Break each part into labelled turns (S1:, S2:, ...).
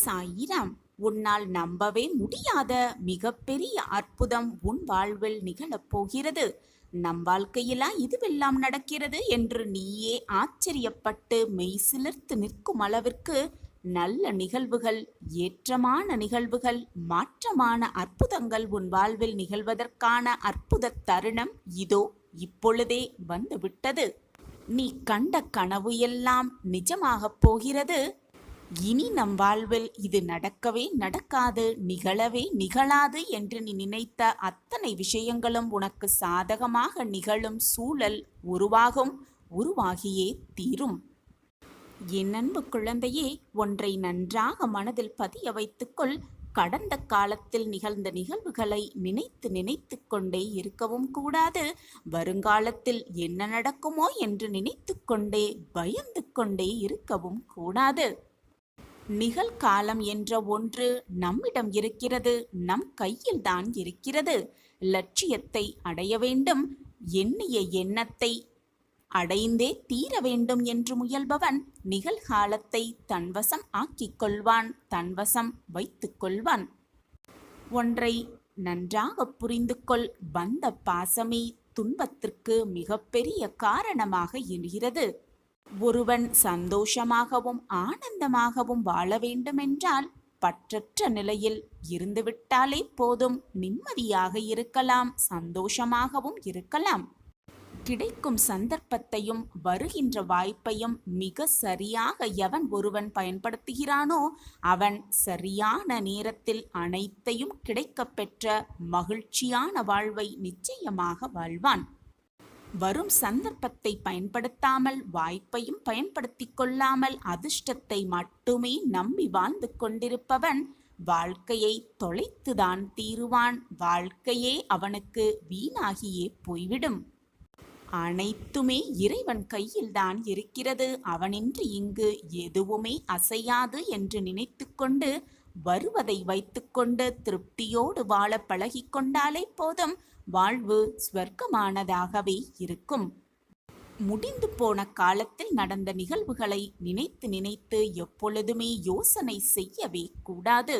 S1: சாயிராம். உன்னால் நம்பவே முடியாத மிகப்பெரிய அற்புதம் உன் வாழ்வில் நிகழப் போகிறது. நம் வாழ்க்கையிலா இதுவெல்லாம் நடக்கிறது என்று நீயே ஆச்சரியப்பட்டு மெய்சிலிர்த்து நிற்கும் அளவிற்கு நல்ல நிகழ்வுகள், ஏற்றமான நிகழ்வுகள், மாற்றமான அற்புதங்கள் உன் வாழ்வில் நிகழ்வதற்கான அற்புத தருணம் இதோ இப்பொழுதே வந்துவிட்டது. நீ கண்ட கனவு எல்லாம் நிஜமாகப் போகிறது. இனி நம் வாழ்வில் இது நடக்கவே நடக்காது, நிகழவே நிகழாது என்று நீ நினைத்த அத்தனை விஷயங்களும் உனக்கு சாதகமாக நிகழும் சூழல் உருவாகியே தீரும். என் அன்பு குழந்தையே, ஒன்றை நன்றாக மனதில் பதிய வைத்துக்கொள். கடந்த காலத்தில் நிகழ்ந்த நிகழ்வுகளை நினைத்து நினைத்து கொண்டே இருக்கவும் கூடாது. வருங்காலத்தில் என்ன நடக்குமோ என்று நினைத்து கொண்டே பயந்து கொண்டே இருக்கவும் கூடாது. நிகழ்காலம் என்ற ஒன்று நம்மிடம் இருக்கிறது, நம் கையில்தான் இருக்கிறது. லட்சியத்தை அடைய வேண்டும், எண்ணிய எண்ணத்தை அடைந்தே தீர வேண்டும் என்று முயல்பவன் நிகழ்காலத்தை தன்வசம் ஆக்கிக் கொள்வான், தன்வசம் வைத்துக் கொள்வான். ஒன்றை நன்றாக புரிந்து கொள். வந்த பாசமே துன்பத்திற்கு மிகப்பெரிய காரணமாக இருக்கிறது. ஒருவன் சந்தோஷமாகவும் ஆனந்தமாகவும் வாழ வேண்டுமென்றால் பற்றற்ற நிலையில் இருந்துவிட்டாலே போதும். நிம்மதியாக இருக்கலாம், சந்தோஷமாகவும் இருக்கலாம். கிடைக்கும் சந்தர்ப்பத்தையும் வருகின்ற வாய்ப்பையும் மிக சரியாக எவன் ஒருவன் பயன்படுத்துகிறானோ அவன் சரியான நேரத்தில் அனைத்தையும் கிடைக்கப்பெற்ற மகிழ்ச்சியான வாழ்வை நிச்சயமாக வாழ்வான். வரும் சந்தர்ப்பத்தை பயன்படுத்தாமல், வாய்ப்பையும் பயன்படுத்தி கொள்ளாமல் அதிர்ஷ்டத்தை மட்டுமே நம்பி வாழ்ந்து கொண்டிருப்பவன் வாழ்க்கையை தொலைத்துதான் தீருவான். வாழ்க்கையே அவனுக்கு வீணாகியே போய்விடும். அனைத்துமே இறைவன் கையில்தான் இருக்கிறது. அவனின்றி இங்கு எதுவுமே அசையாது என்று நினைத்து கொண்டு வருவதை வைத்துக்கொண்டு திருப்தியோடு வாழ பழகிக்கொண்டாலே போதும். வாழ்வு ஸ்வர்க்கமானதாகவே இருக்கும். முடிந்து போன காலத்தில் நடந்த நிகழ்வுகளை நினைத்து நினைத்து எப்பொழுதுமே யோசனை செய்யவே கூடாது.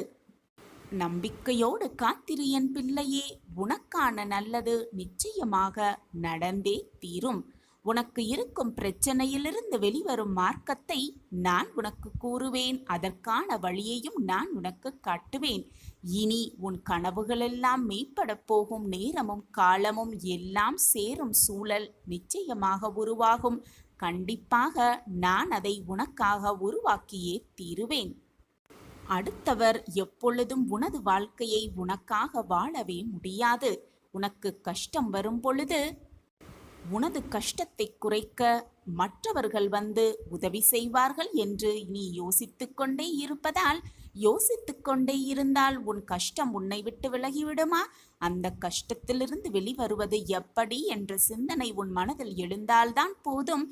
S1: நம்பிக்கையோடு காத்திரு என் பிள்ளையே, உனக்கான நல்லது நிச்சயமாக நடந்தே தீரும். உனக்கு இருக்கும் பிரச்சனையிலிருந்து வெளிவரும் மார்க்கத்தை நான் உனக்கு கூறுவேன். அதற்கான வழியையும் நான் உனக்கு காட்டுவேன். இனி உன் கனவுகளெல்லாம் மெய்ப்படப் போகும் நேரமும் காலமும் எல்லாம் சேரும் சூழல் நிச்சயமாக உருவாகும். கண்டிப்பாக நான் அதை உனக்காக உருவாக்கியே தீருவேன். அடுத்தவர் எப்பொழுதும் உனது வாழ்க்கையை உனக்காக வாழவே முடியாது. உனக்கு கஷ்டம் வரும் பொழுது உனது கஷ்டத்தை குறைக்க மற்றவர்கள் வந்து உதவி செய்வார்கள் என்று நீ யோசித்து கொண்டே இருந்தால் உன் கஷ்டம் உன்னை விட்டு விலகிவிடுமா? அந்த கஷ்டத்திலிருந்து வெளிவருவது எப்படி என்ற சிந்தனை உன் மனதில் எழுந்தால்தான் போதும்.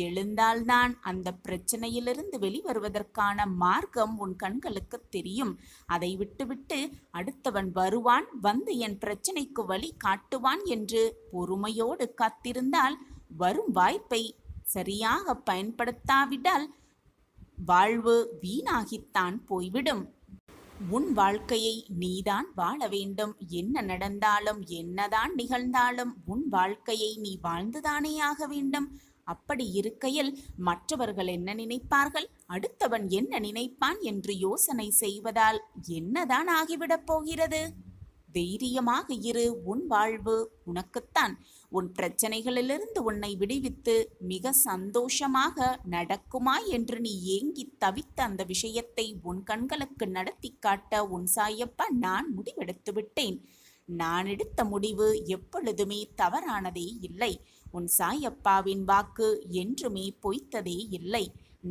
S1: எழுந்தால்தான் அந்த பிரச்சனையிலிருந்து வெளிவருவதற்கான மார்க்கம் உன் கண்களுக்கு தெரியும். அதை விட்டுவிட்டு அடுத்தவன் வருவான், வந்து என் பிரச்சனைக்கு வழி காட்டுவான் என்று பொறுமையோடு காத்திருந்தால் வரும் வாய்ப்பை சரியாக பயன்படுத்தாவிட்டால் வாழ்வு வீணாகித்தான் போய்விடும். உன் வாழ்க்கையை நீதான் வாழ வேண்டும். என்ன நடந்தாலும் என்னதான் நிகழ்ந்தாலும் உன் வாழ்க்கையை நீ வாழ்ந்துதானே ஆக வேண்டும். அப்படி இருக்கையில் மற்றவர்கள் என்ன நினைப்பார்கள், அடுத்தவன் என்ன நினைப்பான் என்று யோசனை செய்வதால் என்னதான் ஆகிவிடப் போகிறது? தைரியமாக இரு. உன் வாழ்வு உனக்குத்தான். உன் பிரச்சனைகளிலிருந்து உன்னை விடுவித்து மிக சந்தோஷமாக நடக்குமா என்று நீ ஏங்கி தவித்த அந்த விஷயத்தை உன் கண்களுக்கு நடத்தி காட்ட உன் சாயப்பா நான் முடிவெடுத்து விட்டேன். நான் எடுத்த முடிவு எப்பொழுதுமே தவறானதே இல்லை. உன் சாயப்பாவின் வாக்கு என்றுமே பொய்த்ததே இல்லை.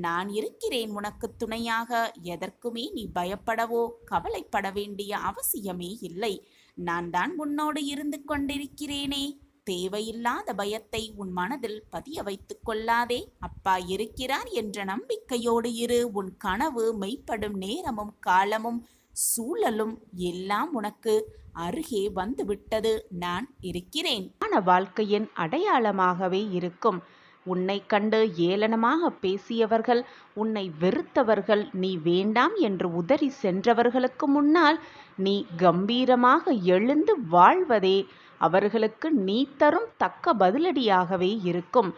S1: நான் இருக்கிறேன் உனக்கு துணையாக. எதற்குமே நீ பயப்படவோ கவலைப்பட வேண்டிய அவசியமே இல்லை. நான் தான் உன்னோடு இருந்து கொண்டிருக்கிறேனே. தேவையில்லாத பயத்தை உன் மனதில் பதிய வைத்துக் கொள்ளாதே. அப்பா இருக்கிறார் என்ற நம்பிக்கையோடு இரு. உன் கனவு மெய்ப்படும் நேரமும் காலமும் சூழலும் எல்லாம் உனக்கு அருகே வந்துவிட்டது. நான் இருக்கிறேன். வாழ்க்கையின் அடையாளமாகவே இருக்கும். உன்னை கண்டு ஏளனமாக பேசியவர்கள், உன்னை வெறுத்தவர்கள், நீ வேண்டாம் என்று உதறி சென்றவர்களுக்கு முன்னால் நீ கம்பீரமாக எழுந்து வாழ்வதே அவர்களுக்கு நீ தரும் தக்க பதிலடியாகவே இருக்கும்.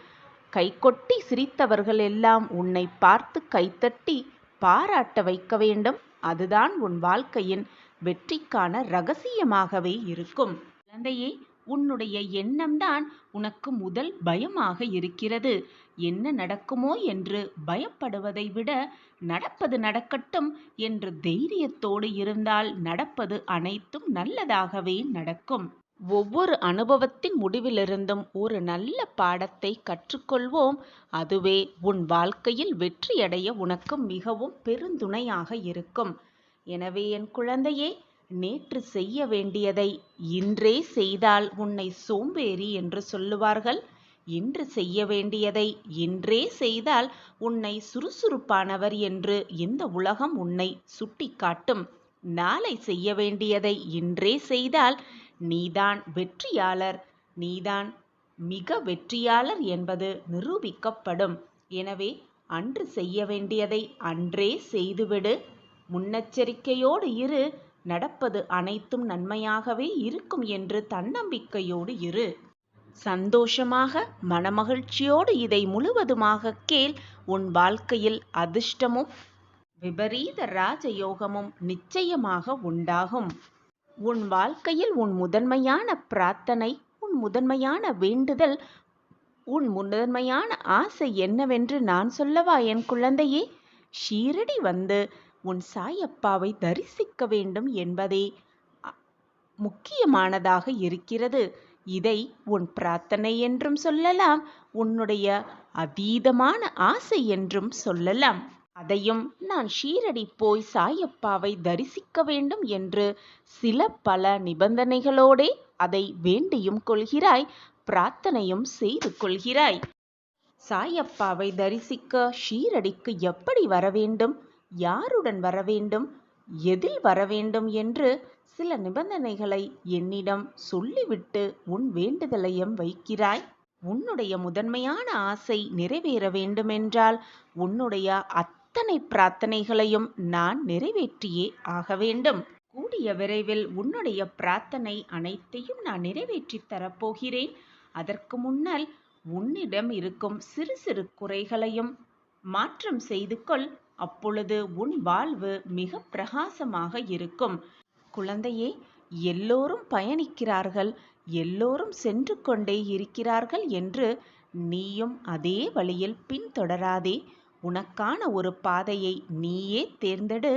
S1: கைகொட்டி சிரித்தவர்கள் எல்லாம் உன்னை பார்த்து கைத்தட்டி பாராட்ட வைக்க வேண்டும். அதுதான் உன் வாழ்க்கையின் வெற்றிக்கான ரகசியமாகவே இருக்கும். குழந்தையே, உன்னுடைய எண்ணம்தான் உனக்கு முதல் பயமாக இருக்கிறது. என்ன நடக்குமோ என்று பயப்படுவதை விட நடப்பது நடக்கட்டும் என்று தைரியத்தோடு இருந்தால் நடப்பது அனைத்தும் நல்லதாகவே நடக்கும். ஒவ்வொரு அனுபவத்தின் முடிவிலிருந்தும் ஒரு நல்ல பாடத்தை கற்றுக்கொள்வோம். அதுவே உன் வாழ்க்கையில் வெற்றியடைய உனக்கு மிகவும் பெருந்துணையாக இருக்கும். எனவே என் குழந்தையே, நேற்று செய்ய வேண்டியதை இன்றே செய்தால் உன்னை சோம்பேறி என்று சொல்லுவார்கள். இன்று செய்ய வேண்டியதை இன்றே செய்தால் உன்னை சுறுசுறுப்பானவர் என்று இந்த உலகம் உன்னை சுட்டிக்காட்டும். நாளை செய்ய வேண்டியதை இன்றே செய்தால் நீதான் வெற்றியாளர், நீதான் மிக வெற்றியாளர் என்பது நிரூபிக்கப்படும். எனவே அன்று செய்ய வேண்டியதை அன்றே செய்துவிடு. முன்னெச்சரிக்கையோடு இரு. நடப்பது அனைத்தும் நன்மையாகவே இருக்கும் என்று தன்னம்பிக்கையோடு இரு. சந்தோஷமாக மனமகிழ்ச்சியோடு இதை முழுவதுமாக கேள். உன் வாழ்க்கையில் அதிர்ஷ்டமும் விபரீத ராஜயோகமும் நிச்சயமாக உண்டாகும். உன் வாழ்க்கையில் உன் முதன்மையான பிரார்த்தனை, உன் முதன்மையான வேண்டுதல், உன் முதன்மையான ஆசை என்னவென்று நான் சொல்லவா என் குழந்தையே? ஷீரடி வந்து உன் சாயப்பாவை தரிசிக்க வேண்டும் என்பதே முக்கியமானதாக இருக்கிறது. இதை உன் பிரார்த்தனை என்றும் சொல்லலாம், உன்னுடைய அதீதமான ஆசை என்றும் சொல்லலாம். அதையும் நான் ஷீரடி போய் சாயப்பாவை தரிசிக்க வேண்டும் என்று சில பல நிபந்தனைகளோடே அதை வேண்டியும் கொள்கிறாய், பிரார்த்தனையும் செய்து கொள்கிறாய். சாயப்பாவை தரிசிக்க ஷீரடிக்கு எப்படி வர வேண்டும், யாருடன் வர வேண்டும், எதில் வர வேண்டும் என்று சில நிபந்தனைகளை என்னிடம் சொல்லிவிட்டு உன் வேண்டுதலையும் வைக்கிறாய். உன்னுடைய முதன்மையான ஆசை நிறைவேற வேண்டுமென்றால் உன்னுடைய அத்தனை பிரார்த்தனைகளையும் நான் நிறைவேற்றியே ஆக வேண்டும். கூடிய விரைவில் உன்னுடைய பிரார்த்தனை அனைத்தையும் நான் நிறைவேற்றி தரப்போகிறேன். அதற்கு முன்னால் உன்னிடம் இருக்கும் சிறு சிறு குறைகளையும் மாற்றம் செய்து கொள். அப்பொழுது உன் வாழ்வு மிக பிரகாசமாக இருக்கும். குழந்தையே, எல்லோரும் பயணிக்கிறார்கள், எல்லோரும் சென்று கொண்டே இருக்கிறார்கள் என்று நீயும் அதே வழியில் பின்தொடராதே. உனக்கான ஒரு பாதையை நீயே தேர்ந்தெடு.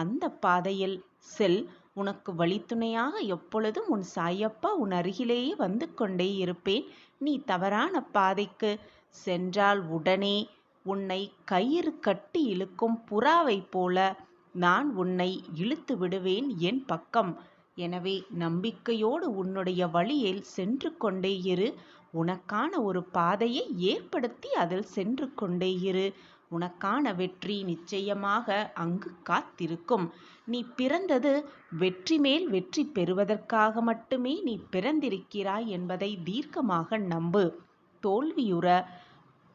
S1: அந்த பாதையில் செல். உனக்கு வழித்துணையாக எப்பொழுதும் உன் சாயப்பா உன் அருகிலேயே வந்து கொண்டே இருப்பேன். நீ தவறான பாதைக்கு சென்றால் உடனே உன்னை கயிறு கட்டி இழுக்கும் புறாவைப் போல நான் உன்னை இழுத்து விடுவேன் என் பக்கம். எனவே நம்பிக்கையோடு உன்னுடைய வழியில் சென்று கொண்டே இரு. உனக்கான ஒரு பாதையை ஏற்படுத்தி அதில் சென்று கொண்டே இரு. உனக்கான வெற்றி நிச்சயமாக அங்கு காத்திருக்கும். நீ பிறந்தது வெற்றி மேல் வெற்றி பெறுவதற்காக மட்டுமே நீ பிறந்திருக்கிறாய் என்பதை தீர்க்கமாக நம்பு. தோல்வியுற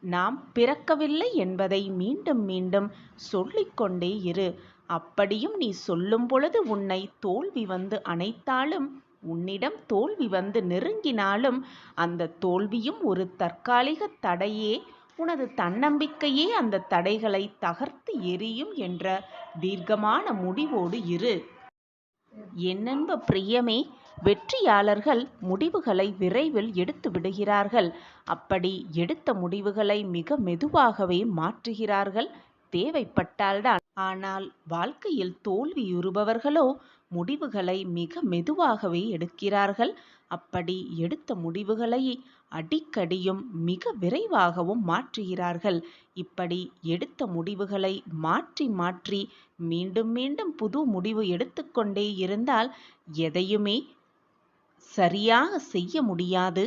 S1: நாம் பிறக்கவில்லை என்பதை மீண்டும் மீண்டும் சொல்லிக்கொண்டே இரு. அப்படியும் நீ சொல்லும் பொழுது உன்னை தோல்வி வந்து அணைத்தாலும், உன்னிடம் தோல்வி வந்து நெருங்கினாலும் அந்த தோல்வியும் ஒரு தற்காலிக தடையே. உனது தன்னம்பிக்கையே அந்த தடைகளை தகர்த்து எறியும் என்ற தீர்க்கமான முடிவோடு இரு. என்னன்ப பிரியமே, வெற்றியாளர்கள் முடிவுகளை விரைவில் எடுத்து விடுகிறார்கள். அப்படி எடுத்த முடிவுகளை மிக மெதுவாகவே மாற்றுகிறார்கள், தேவைப்பட்டால்தான். ஆனால் வாழ்க்கையில் தோல்வியுறுபவர்களோ முடிவுகளை மிக மெதுவாகவே எடுக்கிறார்கள். அப்படி எடுத்த முடிவுகளை அடிக்கடியும் மிக விரைவாகவும் மாற்றுகிறார்கள். இப்படி எடுத்த முடிவுகளை மாற்றி மாற்றி மீண்டும் மீண்டும் புது முடிவு எடுத்துக்கொண்டே இருந்தால் எதையுமே சரியாக செய்ய முடியாது.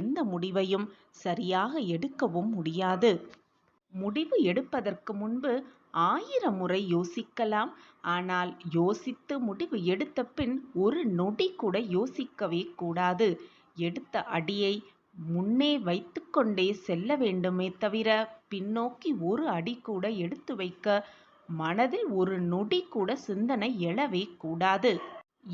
S1: எந்த முடிவையும் சரியாக எடுக்கவும் முடியாது. முடிவு எடுப்பதற்கு முன்பு 1000 முறை யோசிக்கலாம். ஆனால் யோசித்து முடிவு எடுத்த பின் ஒரு நொடி கூட யோசிக்கவே கூடாது. எடுத்த அடியை முன்னே வைத்துக்கொண்டே செல்ல வேண்டுமே தவிர பின்னோக்கி ஒரு அடி கூட எடுத்து வைக்க மனதில் ஒரு நொடி கூட சிந்தனை எழவே கூடாது.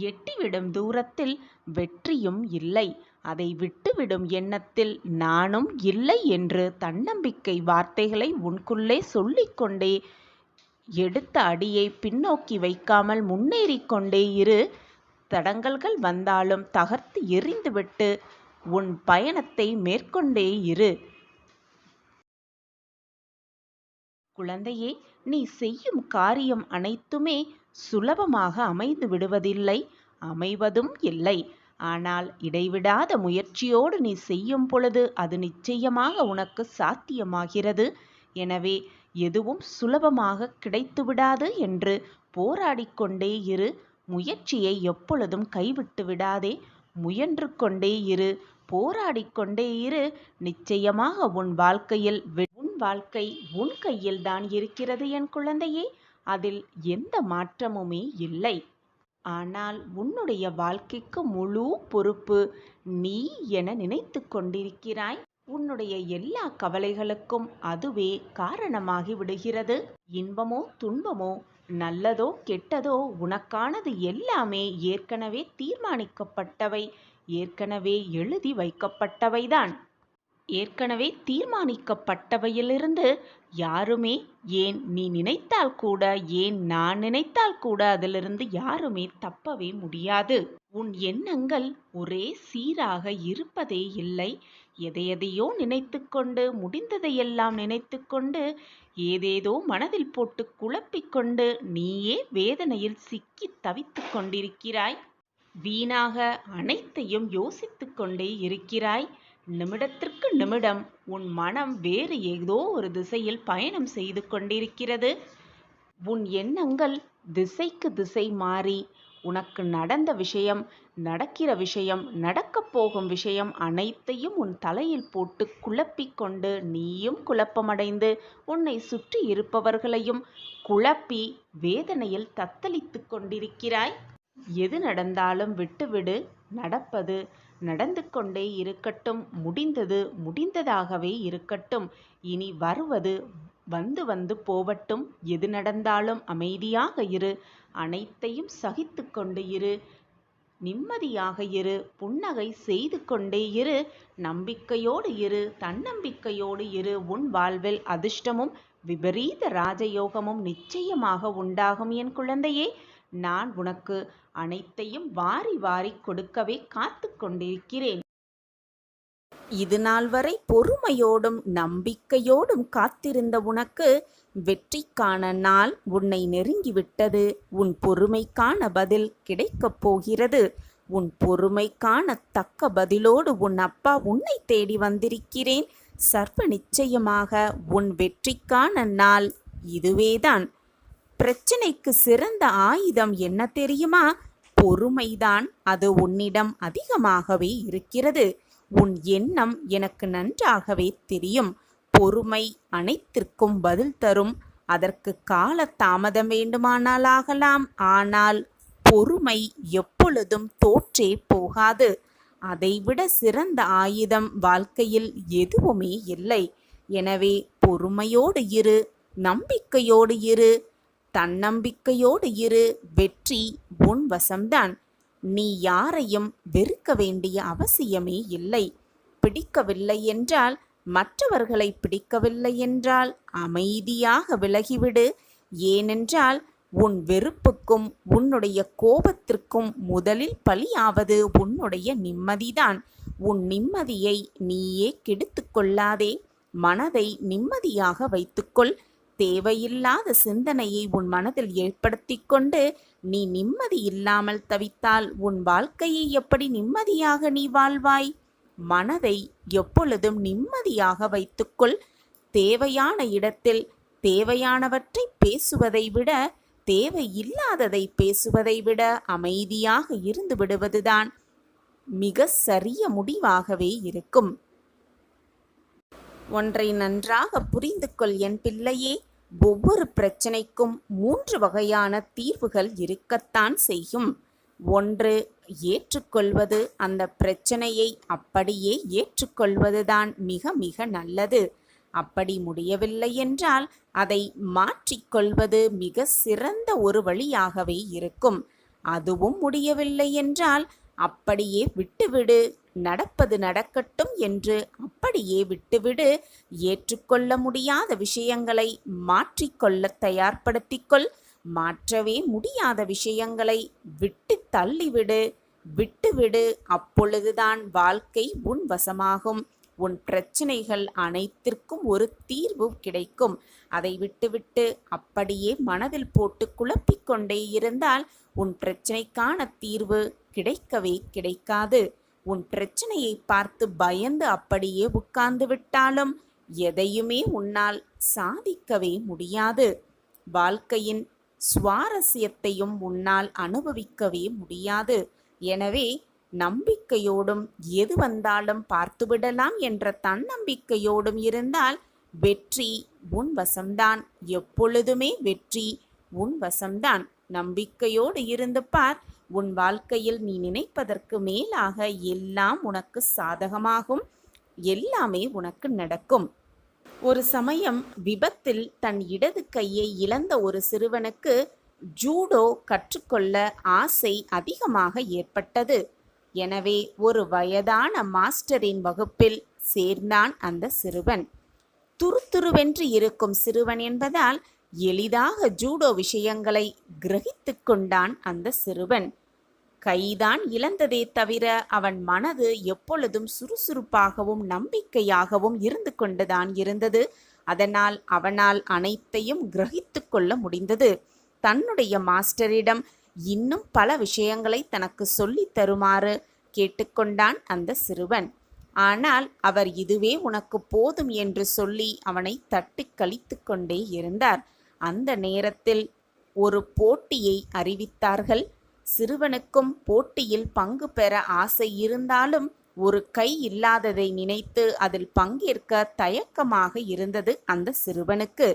S1: எட்டிவிடும் தூரத்தில் வெற்றியும் இல்லை. அதை விட்டுவிடும் எண்ணத்தில் நானும் இல்லை என்று தன்னம்பிக்கை வார்த்தைகளை உனக்குள்ளே சொல்லிக்கொண்டே எடுத்த அடியை பின்னோக்கி வைக்காமல் முன்னேறிக்கொண்டே இரு. தடங்கல்கள் வந்தாலும் தகர்த்து எறிந்துவிட்டு உன் பயணத்தை மேற்கொண்டே இரு. குழந்தையே, நீ செய்யும் காரியம் அனைத்துமே சுலபமாக அமைந்து விடுவதில்லை, அமைவதும் இல்லை. ஆனால் இடைவிடாத முயற்சியோடு நீ செய்யும் பொழுது அது நிச்சயமாக உனக்கு சாத்தியமாகிறது. எனவே எதுவும் சுலபமாக கிடைத்துவிடாது என்று போராடிக்கொண்டே இரு. முயற்சியை எப்பொழுதும் கைவிட்டு விடாதே. முயன்று கொண்டே இரு, போராடிக்கொண்டே இரு. நிச்சயமாக உன் வாழ்க்கை உன் கையில் தான் இருக்கிறது என் குழந்தையே. அதில் எந்த மாற்றமுமே இல்லை. ஆனால் உன்னுடைய வாழ்க்கைக்கு முழு பொறுப்பு நீ என நினைத்து கொண்டிருக்கிறாய். உன்னுடைய எல்லா கவலைகளுக்கும் அதுவே காரணமாகி விடுகிறது. இன்பமோ துன்பமோ நல்லதோ கெட்டதோ உனக்கானது எல்லாமே ஏற்கனவே தீர்மானிக்கப்பட்டவை, ஏற்கனவே எழுதி வைக்கப்பட்டவைதான். ஏற்கனவே தீர்மானிக்கப்பட்டவையிலிருந்து யாருமே, ஏன் நீ நினைத்தால் கூட, ஏன் நான் நினைத்தால் கூட அதிலிருந்து யாருமே தப்பவே முடியாது. உன் எண்ணங்கள் ஒரே சீராக இருப்பதே இல்லை. எதையெதையோ நினைத்துக்கொண்டு, முடிந்ததையெல்லாம் நினைத்துக்கொண்டு, ஏதேதோ மனதில் போட்டு குழப்பிக்கொண்டு நீயே வேதனையில் சிக்கி தவித்து கொண்டிருக்கிறாய். வீணாக அனைத்தையும் யோசித்து கொண்டே இருக்கிறாய். நிமிடத்திற்கு நிமிடம் உன் மனம் வேறு ஏதோ ஒரு திசையில் பயணம் செய்து கொண்டிருக்கிறது. உன் எண்ணங்கள் திசைக்கு திசை மாறி உனக்கு நடந்த விஷயம், நடக்கிற விஷயம், நடக்கப் போகும் விஷயம் அனைத்தையும் உன் தலையில் போட்டு குழப்பிக்கொண்டு நீயும் குழப்பமடைந்து உன்னை சுற்றி இருப்பவர்களையும் குழப்பி வேதனையில் தத்தளித்து கொண்டிருக்கிறாய். எது நடந்தாலும் விட்டுவிடு. நடப்பது நடந்து கொண்டே இருக்கட்டும். முடிந்தது முடிந்ததாகவே இருக்கட்டும். இனி வருவது வந்து வந்து போவட்டும். எது நடந்தாலும் அமைதியாக இரு. அனைத்தையும் சகித்து கொண்டு இரு. நிம்மதியாக இரு. புன்னகை செய்து கொண்டே இரு. நம்பிக்கையோடு இரு. தன்னம்பிக்கையோடு இரு. உன் வாழ்வில் அதிர்ஷ்டமும் விபரீத ராஜயோகமும் நிச்சயமாக உண்டாகும் என் குழந்தையே. நான் உனக்கு அனைத்தையும் வாரி வாரி கொடுக்கவே காத்து கொண்டிருக்கிறேன். இது நாள் வரை பொறுமையோடும் நம்பிக்கையோடும் காத்திருந்த உனக்கு வெற்றிக்கான நாள் உன்னை நெருங்கிவிட்டது. உன் பொறுமைக்கான பதில் கிடைக்கப் போகிறது. உன் பொறுமைக்கான தக்க பதிலோடு உன் அப்பா உன்னை தேடி வந்திருக்கிறேன். சர்வ நிச்சயமாக உன் வெற்றிக்கான நாள் இதுவேதான். பிரச்சனைக்கு சிறந்த ஆயுதம் என்ன தெரியுமா? பொறுமைதான். அது உன்னிடம் அதிகமாகவே இருக்கிறது. உன் எண்ணம் எனக்கு நன்றாகவே தெரியும். பொறுமை அனைத்திற்கும் பதில் தரும். அதற்கு கால தாமதம் வேண்டுமானால் ஆகலாம். ஆனால் பொறுமை எப்பொழுதும் தோற்றே போகாது. அதைவிட சிறந்த ஆயுதம் வாழ்க்கையில் எதுவுமே இல்லை. எனவே பொறுமையோடு இரு, நம்பிக்கையோடு இரு, தன்னம்பிக்கையோடு இரு. வெற்றி உன் வசம்தான். நீ யாரையும் வெறுக்க வேண்டிய அவசியமே இல்லை. பிடிக்கவில்லை என்றால், மற்றவர்களை பிடிக்கவில்லை என்றால் அமைதியாக விலகிவிடு. ஏனென்றால் உன் வெறுப்புக்கும் உன்னுடைய கோபத்திற்கும் முதலில் பலியாவது உன்னுடைய நிம்மதிதான். உன் நிம்மதியை நீயே கெடுத்து கொள்ளாதே. மனதை நிம்மதியாக வைத்துக்கொள். தேவையில்லாத சிந்தனையை உன் மனதில் ஏற்படுத்தி கொண்டு நீ நிம்மதி இல்லாமல் தவித்தால் உன் வாழ்க்கையை எப்படி நிம்மதியாக நீ வாழ்வாய்? மனதை எப்பொழுதும் நிம்மதியாக வைத்துக்கொள். தேவையான இடத்தில் தேவையானவற்றை பேசுவதை விட, தேவையில்லாததை பேசுவதை விட அமைதியாக இருந்து விடுவதுதான் மிக சரிய முடிவாகவே இருக்கும். ஒன்றை நன்றாக புரிந்து கொள் என் பிள்ளையே. ஒவ்வொரு பிரச்சனைக்கும் 3 வகையான தீர்வுகள் இருக்கத்தான் செய்யும். ஒன்று ஏற்றுக்கொள்வது, அந்த பிரச்சனையை அப்படியே ஏற்றுக்கொள்வதுதான் மிக மிக நல்லது. அப்படி முடியவில்லை என்றால் அதை மாற்றிக்கொள்வது மிக சிறந்த ஒரு வழியாகவே இருக்கும். அதுவும் முடியவில்லை என்றால் அப்படியே விட்டுவிடு, நடப்பது நடக்கட்டும் என்று அப்படியே விட்டுவிடு. ஏற்றுக்கொள்ள முடியாத விஷயங்களை மாற்றிக்கொள்ள தயார்படுத்திக்கொள். மாற்றவே முடியாத விஷயங்களை விட்டு தள்ளிவிடு, விட்டுவிடு. அப்பொழுதுதான் வாழ்க்கை உன் வசமாகும். உன் பிரச்சனைகள் அனைத்திற்கும் ஒரு தீர்வு கிடைக்கும். அதை விட்டுவிட்டு அப்படியே மனதில் போட்டு குழப்பிக்கொண்டே இருந்தால் உன் பிரச்சனைக்கான தீர்வு கிடைக்கவே கிடைக்காது. உன் பிரச்சனையை பார்த்து பயந்து அப்படியே உட்கார்ந்து விட்டாலும் எதையுமே உன்னால் சாதிக்கவே முடியாது. வாழ்க்கையின் சுவாரஸ்யத்தையும் உன்னால் அனுபவிக்கவே முடியாது. எனவே நம்பிக்கையோடும் எது வந்தாலும் பார்த்துவிடலாம் என்ற தன்னம்பிக்கையோடும் இருந்தால் வெற்றி உன் வசம்தான். எப்பொழுதுமே வெற்றி உன் வசம்தான். நம்பிக்கையோடு இருந்து பார். உன் வாழ்க்கையில் நீ நினைப்பதற்கு மேலாக எல்லாம் உனக்கு சாதகமாகும். எல்லாமே உனக்கு நடக்கும். ஒரு சமயம் விபத்தில் தன் இடது கையை இழந்த ஒரு சிறுவனுக்கு ஜூடோ கற்றுக்கொள்ள ஆசை அதிகமாக ஏற்பட்டது. எனவே ஒரு வயதான மாஸ்டரின் வகுப்பில் சேர்ந்தான் அந்த சிறுவன். துருதுருவென்று இருக்கும் சிறுவன் என்பதால் எளிதாக ஜூடோ விஷயங்களை கிரகித்து கொண்டான் அந்த சிறுவன். கைதான் இழந்ததே தவிர அவன் மனது எப்பொழுதும் சுறுசுறுப்பாகவும் நம்பிக்கையாகவும் இருந்து கொண்டுதான் இருந்தது. அதனால் அவனால் அனைத்தையும் கிரகித்து கொள்ள முடிந்தது. தன்னுடைய மாஸ்டரிடம் இன்னும் பல விஷயங்களை தனக்கு சொல்லி தருமாறு கேட்டுக்கொண்டான் அந்த சிறுவன். ஆனால் அவர் இதுவே உனக்கு போதும் என்று சொல்லி அவனை தட்டி கழித்து கொண்டே இருந்தார். அந்த நேரத்தில் ஒரு போட்டியை அறிவித்தார்கள். சிறுவனுக்கும் போட்டியில் பங்கு பெற ஆசை இருந்தாலும் ஒரு கை இல்லாததை நினைத்து அதில் பங்கேற்க தயக்கமாக இருந்தது அந்த சிறுவனுக்கு.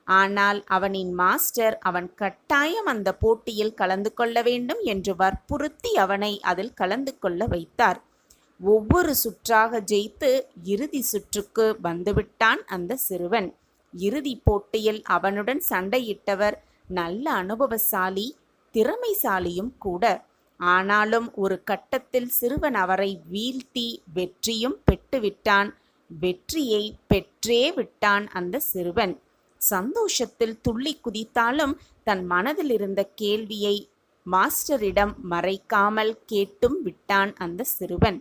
S1: ஆனால் அவனின் மாஸ்டர் அவன் கட்டாயம் அந்த போட்டியில் கலந்து கொள்ள வேண்டும் என்று வற்புறுத்தி அவனை அதில் கலந்து கொள்ள வைத்தார். ஒவ்வொரு சுற்றாக ஜெயித்து இறுதி சுற்றுக்கு வந்துவிட்டான் அந்த சிறுவன். இறுதி போட்டியில் அவனுடன் சண்டையிட்டவர் நல்ல அனுபவசாலி, திறமைசாலியும் கூட. ஆனாலும் ஒரு கட்டத்தில் சிறுவன் அவரை வீழ்த்தி வெற்றியும் பெற்றுவிட்டான். வெற்றியை பெற்றே விட்டான் அந்த சிறுவன். சந்தோஷத்தில் துள்ளி குதித்தாலும் தன் மனதில் இருந்த கேள்வியை மாஸ்டரிடம் மறைக்காமல் கேட்டும் விட்டான் அந்த சிறுவன்.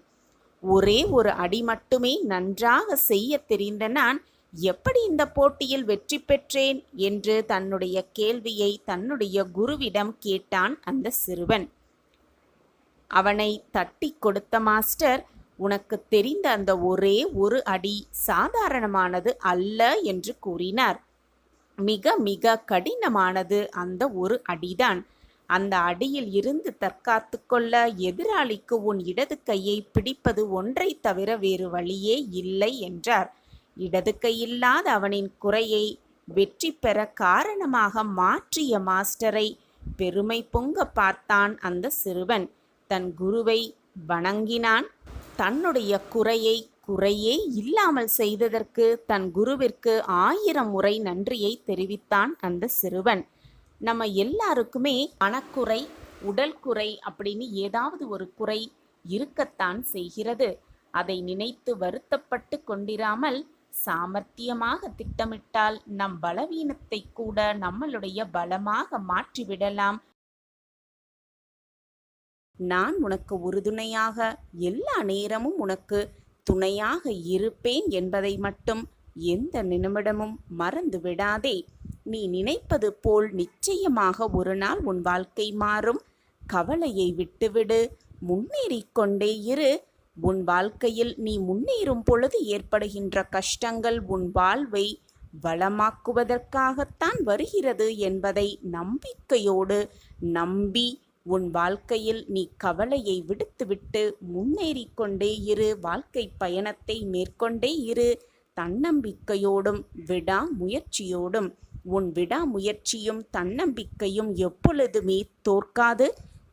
S1: ஒரே ஒரு அடி மட்டுமே நன்றாக செய்ய தெரிந்த நான் எப்படி இந்த போட்டியில் வெற்றி பெற்றேன் என்று தன்னுடைய கேள்வியை தன்னுடைய குருவிடம் கேட்டான் அந்த சிறுவன். அவனை தட்டி கொடுத்த மாஸ்டர், உனக்கு தெரிந்த அந்த ஒரே ஒரு அடி சாதாரணமானது அல்ல என்று கூறினார். மிக மிக கடினமானது அந்த ஒரு அடிதான். அந்த அடியில் இருந்து தற்காத்து கொள்ள எதிராளிக்கு உன் இடது கையை பிடிப்பது ஒன்றை தவிர வேறு வழியே இல்லை என்றார். இடது கையில்லாத அவனின் குறையை வெற்றி பெற காரணமாக மாற்றிய மாஸ்டரை பெருமை பொங்க பார்த்தான் அந்த சிறுவன். தன் குருவை வணங்கினான். தன்னுடைய குறையே இல்லாமல் செய்ததற்கு தன் குருவிற்கு 1000 முறை நன்றியை தெரிவித்தான் அந்த சிறுவன். நம்ம எல்லாருக்குமே மனக்குறை, உடல் குறை அப்படின்னு ஏதாவது ஒரு குறை இருக்கத்தான் செய்கிறது. அதை நினைத்து வருத்தப்பட்டு கொண்டிராமல் சாமர்த்தியமாக திட்டமிட்டால் நம் பலவீனத்தை கூட நம்மளுடைய பலமாக மாற்றிவிடலாம். நான் உனக்கு உறுதுணையாக எல்லா நேரமும் உனக்கு துணையாக இருப்பேன் என்பதை மட்டும் எந்த நிமிடமும் மறந்து விடாதே. நீ நினைப்பது போல் நிச்சயமாக ஒரு நாள் உன் வாழ்க்கை மாறும். கவலையை விட்டுவிடு, முன்னேறிக்கொண்டே இரு. உன் வாழ்க்கையில் நீ முன்னேறும் பொழுது ஏற்படுகின்ற கஷ்டங்கள் உன் வாழ்வை வளமாக்குவதற்காகத்தான் வருகிறது என்பதை நம்பிக்கையோடு நம்பி உன் வாழ்க்கையில் நீ கவலையை விடுத்துவிட்டு முன்னேறிக்கொண்டே இரு. வாழ்க்கை பயணத்தை மேற்கொண்டே இரு. தன்னம்பிக்கையோடும் விடாமுயற்சியோடும். உன் விடாமுயற்சியும் தன்னம்பிக்கையும் எப்பொழுதுமே தோற்காது.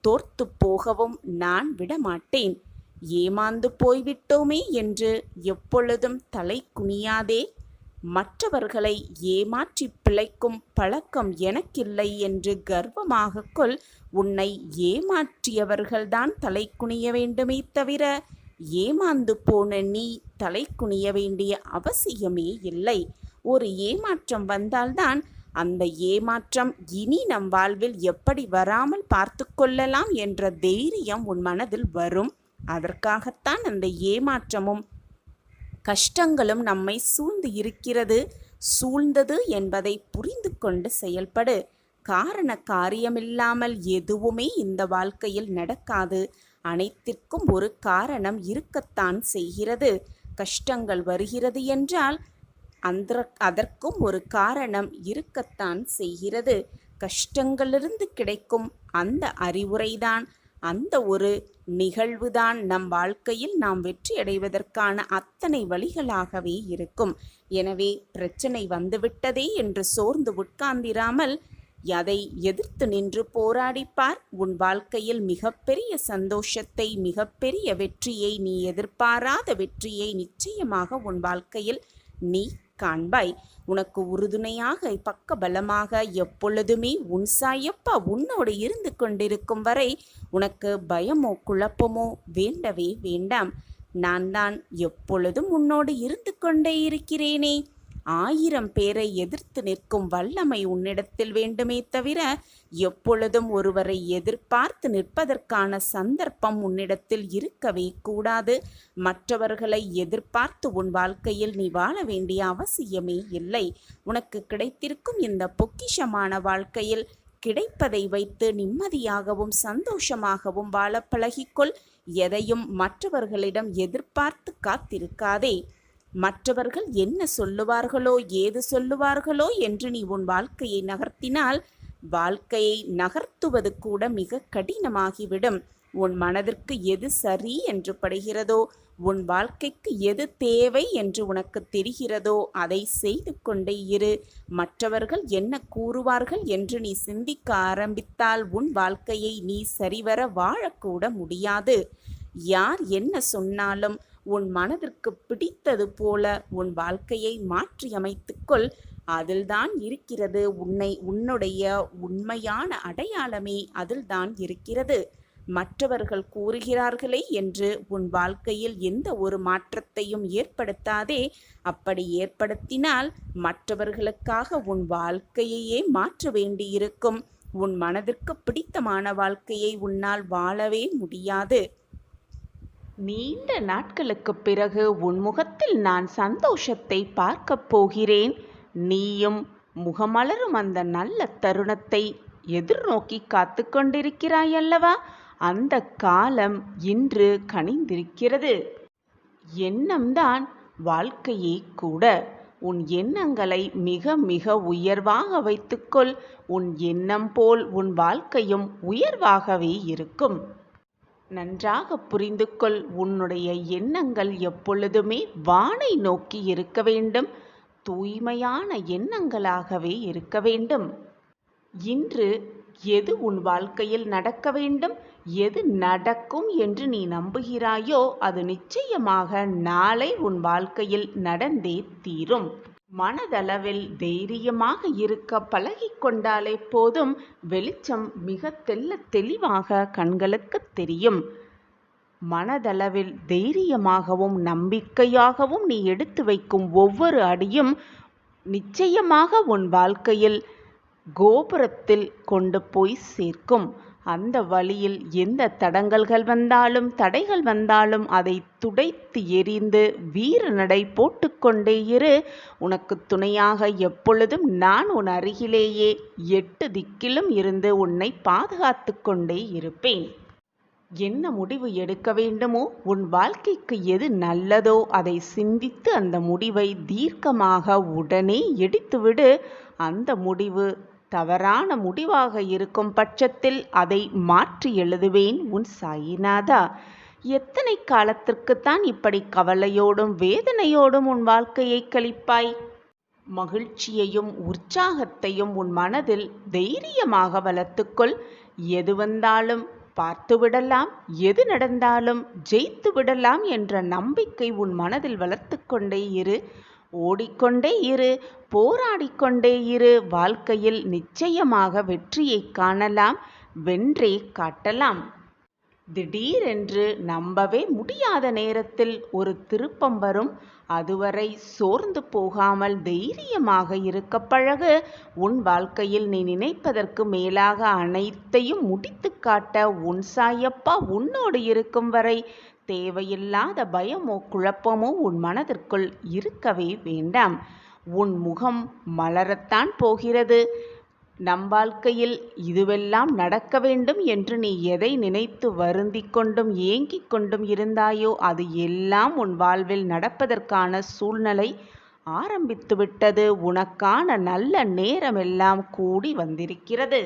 S1: தோர்த்து போகவும் நான் விடமாட்டேன். ஏமாந்து போய்விட்டோமே என்று எப்பொழுதும் தலை குனியாதே. மற்றவர்களை ஏமாற்றி பிழைக்கும் பழக்கம் எனக்கில்லை என்று கர்வமாக கொள். உன்னை ஏமாற்றியவர்கள்தான் தலை குனிய வேண்டுமே தவிர ஏமாந்து போன நீ தலை குனிய வேண்டிய அவசியமே இல்லை. ஒரு ஏமாற்றம் வந்தால்தான் அந்த ஏமாற்றம் இனி நம் வாழ்வில் எப்படி வராமல் பார்த்து கொள்ளலாம் என்ற தைரியம் உன் மனதில் வரும். அதற்காகத்தான் அந்த ஏமாற்றமும் கஷ்டங்களும் நம்மை சூழ்ந்து இருக்கிறது. சூழ்ந்தது என்பதை புரிந்து கொண்டு செயல்படு. காரண காரியமில்லாமல் எதுவுமே இந்த வாழ்க்கையில் நடக்காது. அனைத்திற்கும் ஒரு காரணம் இருக்கத்தான் செய்கிறது. கஷ்டங்கள் வருகிறது என்றால் அதற்கும் ஒரு காரணம் இருக்கத்தான் செய்கிறது. கஷ்டங்களிலிருந்து கிடைக்கும் அந்த அறிவுரைதான், அந்த ஒரு நிகழ்வுதான் நம் வாழ்க்கையில் நாம் வெற்றி அடைவதற்கான அத்தனை வழிகளாகவே இருக்கும். எனவே பிரச்சனை வந்துவிட்டதே என்று சோர்ந்து உட்கார்ந்திராமல் அதை எதிர்த்து நின்று போராடிப்பார். உன் வாழ்க்கையில் மிகப்பெரிய சந்தோஷத்தை, மிகப்பெரிய வெற்றியை, நீ எதிர்பாராத வெற்றியை நிச்சயமாக உன் வாழ்க்கையில் நீ காண்பாய். உனக்கு உறுதுணையாக பக்க பலமாக எப்பொழுதுமே உன் சாயப்பா உன்னோடு இருந்து கொண்டிருக்கும் வரை உனக்கு பயமோ குழப்பமோ வேண்டவே வேண்டாம். நான் தான் எப்பொழுதும் உன்னோடு இருந்து கொண்டே இருக்கிறேனே. 1000 பேரை எதிர்த்து நிற்கும் வல்லமை உன்னிடத்தில் வேண்டுமே தவிர எப்பொழுதும் ஒருவரை எதிர்பார்த்து நிற்பதற்கான சந்தர்ப்பம் உன்னிடத்தில் இருக்கவே கூடாது. மற்றவர்களை எதிர்பார்த்து உன் வாழ்க்கையில் நீ வாழ வேண்டிய அவசியமே இல்லை. உனக்கு கிடைத்திருக்கும் இந்த பொக்கிஷமான வாழ்க்கையில் கிடைப்பதை வைத்து நிம்மதியாகவும் சந்தோஷமாகவும் வாழ பழகிக்கொள். எதையும் மற்றவர்களிடம் எதிர்பார்த்து காத்திருக்காதே. மற்றவர்கள் என்ன சொல்லுவார்களோ, ஏது சொல்லுவார்களோ என்று நீ உன் வாழ்க்கையை நகர்த்தினால் வாழ்க்கையை நகர்த்துவது கூட மிக கடினமாகிவிடும். உன் மனதிற்கு எது சரி என்று படுகிறதோ, உன் வாழ்க்கைக்கு எது தேவை என்று உனக்கு தெரிகிறதோ அதை செய்து கொண்டே இரு. மற்றவர்கள் என்ன கூறுவார்கள் என்று நீ சிந்திக்க ஆரம்பித்தால் உன் வாழ்க்கையை நீ சரிவர வாழக்கூட முடியாது. யார் என்ன சொன்னாலும் உன் மனதிற்கு பிடித்தது போல உன் வாழ்க்கையை மாற்றி அமைத்துக்கொள். அதில்தான் இருக்கிறது உன்னுடைய உண்மையான அடையாளமே அதில்தான் இருக்கிறது. மற்றவர்கள் கூறுகிறார்களே என்று உன் வாழ்க்கையில் எந்த ஒரு மாற்றத்தையும் ஏற்படுத்தாதே. அப்படி ஏற்படுத்தினால் மற்றவர்களுக்காக உன் வாழ்க்கையையே மாற்ற வேண்டியிருக்கும். உன் மனதிற்கு பிடித்தமான வாழ்க்கையை உன்னால் வாழவே முடியாது. நீண்ட நாட்களுக்கு பிறகு உன் முகத்தில் நான் சந்தோஷத்தை பார்க்கப் போகிறேன். நீயும் முகமலரும் அந்த நல்ல தருணத்தை எதிர்நோக்கி காத்து கொண்டிருக்கிறாயல்லவா? அந்த காலம் இன்று கனிந்திருக்கிறது. எண்ணம்தான் வாழ்க்கையே கூட. உன் எண்ணங்களை மிக மிக உயர்வாக வைத்துக்கொள். உன் எண்ணம் போல் உன் வாழ்க்கையும் உயர்வாகவே இருக்கும். நன்றாக புரிந்து கொள். உன்னுடைய எண்ணங்கள் எப்பொழுதுமே வானை நோக்கி இருக்க வேண்டும். தூய்மையான எண்ணங்களாகவே இருக்க வேண்டும். இன்று எது உன் வாழ்க்கையில் நடக்க வேண்டும், எது நடக்கும் என்று நீ நம்புகிறாயோ அது நிச்சயமாக நாளை உன் வாழ்க்கையில் நடந்தே தீரும். மனதளவில் தைரியமாக இருக்க பழகிக்கொண்டாலே போதும். வெளிச்சம் மிக தெளிவாக கண்களுக்கு தெரியும். மனதளவில் தைரியமாகவும் நம்பிக்கையாகவும் நீ எடுத்து வைக்கும் ஒவ்வொரு அடியும் நிச்சயமாக உன் வாழ்க்கையில் கோபுரத்தில் கொண்டு போய் சேர்க்கும். அந்த வழியில் எந்த தடங்கல்கள் வந்தாலும் தடைகள் வந்தாலும் அதை துடைத்து எறிந்து வீர நடை போட்டுக்கொண்டே இரு. உனக்கு துணையாக எப்பொழுதும் நான் உன் அருகிலேயே 8 திக்கிலும் இருந்து உன்னை பாதுகாத்து கொண்டே இருப்பேன். என்ன முடிவு எடுக்க வேண்டுமோ, உன் வாழ்க்கைக்கு எது நல்லதோ அதை சிந்தித்து அந்த முடிவை தீர்க்கமாக உடனே எடுத்துவிடு. அந்த முடிவு தவறான முடிவாக இருக்கும் பட்சத்தில் அதை மாற்றி எழுதுவேன் உன் சாயிநாதா. எத்தனை காலத்திற்குத்தான் இப்படி கவலையோடும் வேதனையோடும் உன் வாழ்க்கையை கழிப்பாய்? மகிழ்ச்சியையும் உற்சாகத்தையும் உன் மனதில் தைரியமாக வளர்த்துக்கொள். எது வந்தாலும் பார்த்து விடலாம், எது நடந்தாலும் ஜெயித்து விடலாம் என்ற நம்பிக்கை உன் மனதில் வளர்த்து கொண்டே இரு. ஓடிக்கொண்டே இரு, போராடிக்கொண்டே இரு. வாழ்க்கையில் நிச்சயமாக வெற்றியை காணலாம், வென்றே காட்டலாம். திடீரென்று நம்பவே முடியாத நேரத்தில் ஒரு திருப்பம் வரும். அதுவரை சோர்ந்து போகாமல் தைரியமாக இருக்க பழகு. உன் வாழ்க்கையில் நீ நினைப்பதற்கு மேலாக அனைத்தையும் முடித்து காட்ட உன் சாயப்பா உன்னோடு இருக்கும் வரை தேவையில்லாத பயமோ குழப்பமோ உன் மனதிற்குள் இருக்கவே வேண்டாம். உன் முகம் மலரத்தான் போகிறது. நம் வாழ்க்கையில் இதுவெல்லாம் நடக்க வேண்டும் என்று நீ எதை நினைத்து வருந்திக் கொண்டும் ஏங்கிக் கொண்டும் இருந்தாயோ அது எல்லாம் உன் வாழ்வில் நடப்பதற்கான சூழ்நிலை ஆரம்பித்துவிட்டது. உனக்கான நல்ல நேரமெல்லாம் கூடி வந்திருக்கிறது.